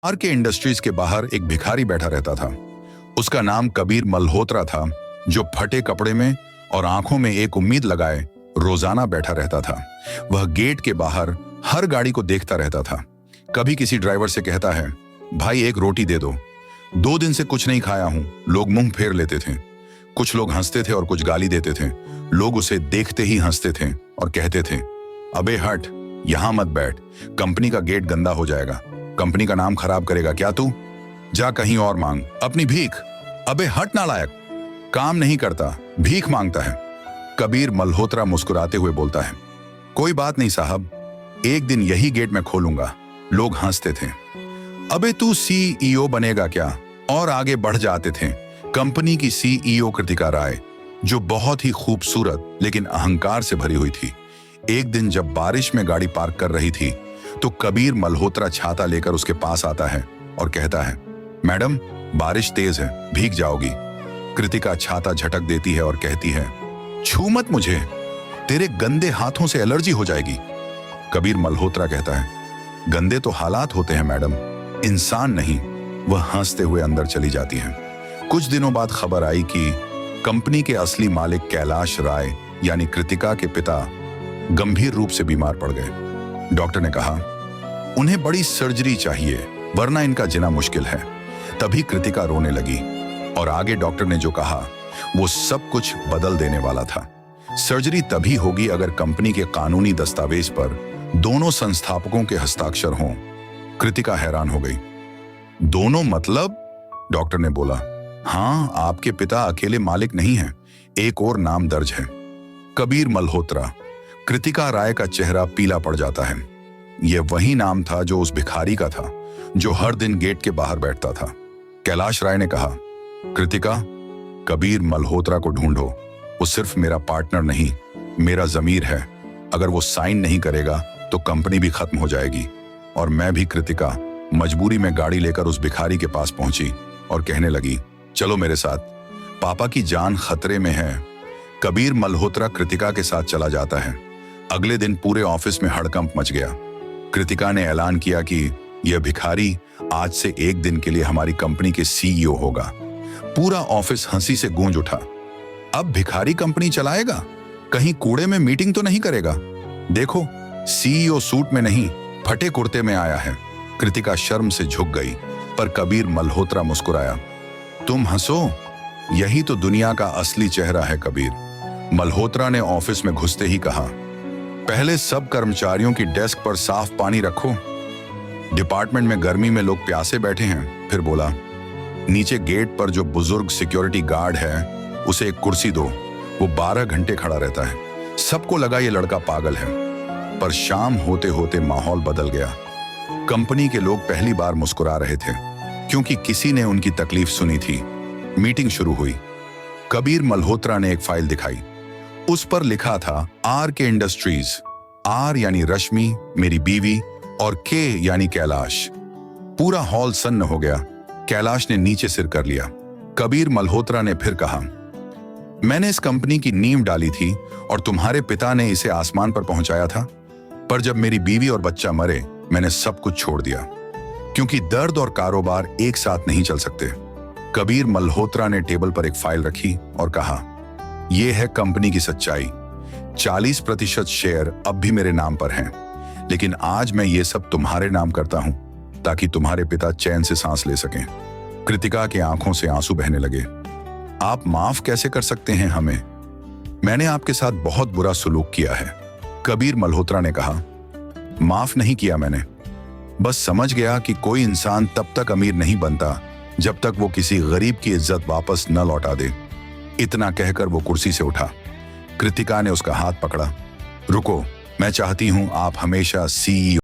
Are के industries के बाहर एक भिखारी बैठा रहता था। उसका नाम कबीर मल्होत्रा था, जो फटे कपड़े में और आंखों में एक उम्मीद लगाए रोजाना बैठा रहता था। वह गेट के बाहर हर गाड़ी को देखता रहता था। कभी किसी ड्राइवर से कहता है, भाई एक रोटी दे दो, 2 दिन से कुछ नहीं खाया हूं। लोग मुंह फेर लेते थे। कुछ लोग हंसते थे और कुछ गाली देते थे। लोग उसे देखते ही हंसते थे और कहते थे, अबे हट, यहां मत बैठ, कंपनी का गेट गंदा हो जाएगा, कंपनी का नाम खराब करेगा क्या तू, जा कहीं और मांग अपनी भीख। अबे हट नालायक, काम नहीं करता, भीख मांगता है। कबीर मल्होत्रा मुस्कुराते हुए बोलता है, कोई बात नहीं साहब, एक दिन यही गेट मैं खोलूंगा। लोग हंसते थे। अबे तू सीईओ बनेगा क्या, और आगे बढ़ जाते थे। कंपनी की सीईओ कृतिका राय, जो बहुत ही खूबसूरत लेकिन अहंकार से भरी हुई थी, एक दिन जब बारिश में गाड़ी पार्क कर रही थी तो कबीर मल्होत्रा छाता लेकर उसके पास आता है और कहता है, मैडम बारिश तेज है, भीग जाओगी। कृतिका छाता झटक देती है और कहती है, छू मत मुझे, तेरे गंदे हाथों से एलर्जी हो जाएगी। कबीर मल्होत्रा कहता है, गंदे तो हालात होते हैं मैडम, इंसान नहीं। वह हंसते हुए अंदर चली जाती है। कुछ दिनों बाद खबर आई कि कंपनी के असली मालिक कैलाश राय यानी कृतिका के पिता गंभीर रूप से बीमार पड़ गए। डॉक्टर ने कहा, उन्हें बड़ी सर्जरी चाहिए वरना इनका जीना मुश्किल है। तभी कृतिका रोने लगी और आगे डॉक्टर ने जो कहा वो सब कुछ बदल देने वाला था। सर्जरी तभी होगी अगर कंपनी के कानूनी दस्तावेज पर दोनों संस्थापकों के हस्ताक्षर हों। कृतिका हैरान हो गई। दोनों मतलब? डॉक्टर ने बोला, हां, आपके पिता अकेले मालिक नहीं हैं, एक और नाम दर्ज है, कबीर मल्होत्रा। कृतिका राय का चेहरा पीला पड़ जाता है। यह वही नाम था जो उस भिखारी का था, जो हर दिन गेट के बाहर बैठता था। कैलाश राय ने कहा, कृतिका, कबीर मल्होत्रा को ढूंढो। वो सिर्फ मेरा पार्टनर नहीं, मेरा जमीर है। अगर वो साइन नहीं करेगा तो कंपनी भी खत्म हो जाएगी। और मैं भी। कृतिका मजबूरी में गाड़ी लेकर उस भिखारी के पास पहुंची और कहने लगी, चलो मेरे साथ, पापा की जान खतरे में है। कबीर मल्होत्रा कृतिका के साथ चला जाता है। अगले दिन पूरे ऑफिस में हड़कंप मच गया। कृतिका ने ऐलान किया कि यह भिखारी आज से एक दिन के लिए हमारी कंपनी के सीईओ होगा। पूरा ऑफिस हंसी से गूंज उठा। अब भिखारी कंपनी चलाएगा, कहीं कूड़े में मीटिंग तो नहीं करेगा। देखो, सीईओ सूट में नहीं, फटे कुर्ते में आया है। कृतिका शर्म से झुक गई, पर कबीर मल्होत्रा मुस्कुराया। तुम हंसो, यही तो दुनिया का असली चेहरा है कबीर। मल्होत्रा ने ऑफिस में घुसते ही कहा, पहले सब कर्मचारियों की डेस्क पर साफ पानी रखो। डिपार्टमेंट में गर्मी में लोग प्यासे बैठे हैं। फिर बोला, नीचे गेट पर जो बुजुर्ग सिक्योरिटी गार्ड है उसे एक कुर्सी दो, वो 12 घंटे खड़ा रहता है। सबको लगा ये लड़का पागल है। पर शाम होते होते माहौल बदल गया। कंपनी के लोग पहली बार मुस्कुरा रहे थे क्योंकि किसी ने उनकी तकलीफ सुनी थी। मीटिंग शुरू हुई। कबीर मल्होत्रा ने एक फाइल दिखाई। उस पर लिखा था, आर के इंडस्ट्रीज। आर यानी रश्मि, मेरी बीवी, और के यानी कैलाश। पूरा हॉल सन्न हो गया। कैलाश ने नीचे सिर कर लिया। कबीर मल्होत्रा ने फिर कहा, मैंने इस कंपनी की नींव डाली थी और तुम्हारे पिता ने इसे आसमान पर पहुंचाया था। पर जब मेरी बीवी और बच्चा मरे, मैंने सब कुछ छोड़ दिया, क्योंकि दर्द और कारोबार एक साथ नहीं चल सकते। कबीर मल्होत्रा ने टेबल पर एक फाइल रखी और कहा, यह है कंपनी की सच्चाई। 40% शेयर अब भी मेरे नाम पर हैं, लेकिन आज मैं ये सब तुम्हारे नाम करता हूं ताकि तुम्हारे पिता चैन से सांस ले सकें। कृतिका की आंखों से आंसू बहने लगे। आप माफ कैसे कर सकते हैं हमें? मैंने आपके साथ बहुत बुरा सुलूक किया है। कबीर मल्होत्रा ने कहा, माफ नहीं किया मैंने, बस समझ गया कि कोई इंसान तब तक अमीर नहीं बनता जब तक वो किसी गरीब की इज्जत वापस न लौटा दे। इतना कहकर वो कुर्सी से उठा। कृतिका ने उसका हाथ पकड़ा। रुको, मैं चाहती हूं आप हमेशा सीईओ